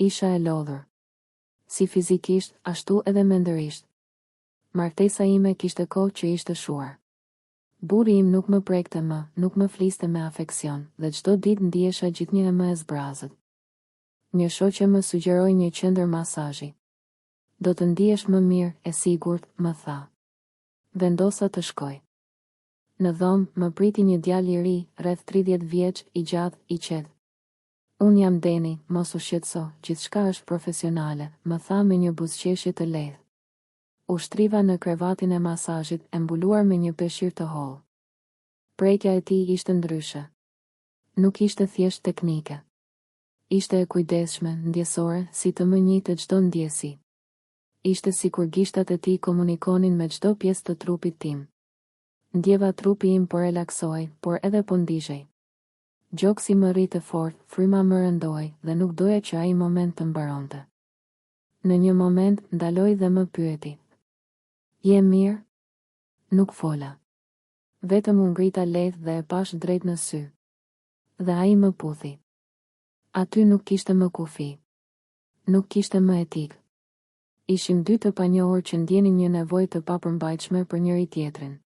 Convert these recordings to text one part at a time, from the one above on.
Isha e lodhur. Si fizikisht, ashtu edhe mendërisht. Martesa ime kishte kohë që ishte shuar. Burri im nuk më prekte më, nuk më fliste me afeksion, dhe çdo ditë ndihesha gjithnjë më e zbrazët. Një shoqe më sugjeroi një qendër masazhi. Do të ndihesh më mirë, e sigurt, më tha. Vendosa të shkoj. Në dhomë, më priti një djalë i ri, rreth 30 vjeç, i gjatë, i qetë. Unë jam Deni, mos u shqetëso, gjithçka është profesionale, më tha me një buzëqeshje të lehtë. U shtriva në krevatin e masazhit, e mbuluar me një peshqir të hollë. Prekja e tij ishte ndryshe. Nuk ishte thjesht teknike. Ishte e kujdesshme, ndjesore, si të më njihte çdo ndjesi. Ishte sikur gishtat e tij komunikonin me çdo pjesë të trupit tim. Ndjeva trupi im po relaksoi, por edhe po ndiqej. Gjoksi më rritë fort, fryma më rëndoi, dhe nuk doja që ai moment të mbaronte. Në një moment, ndaloi dhe më pyeti. Je mirë? Nuk fola. Vetëm u ngrita lehtë dhe e pash drejt në sy. Dhe ai më puthi. Aty nuk kishte më kufi. Nuk kishte më etik. Ishim dy të panjohur që ndjenin një nevojë të papërmbajtshme për njëri tjetrin.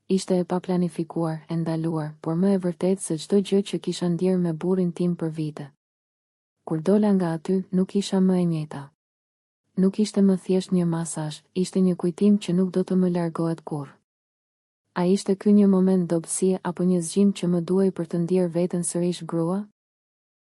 Ishte e paplanifikuar, e ndaluar, por më e vërtetë se çdo gjë që kisha ndjerë me burrin tim për vite. Kur dola nga aty, nuk isha më e njëjta. Nuk ishte më thjesht një masazh, ishte një kujtim që nuk do të më largohet kurrë. A ishte ky një moment dobësie apo një zgjim që më duhej për të ndjerë veten sërish grua?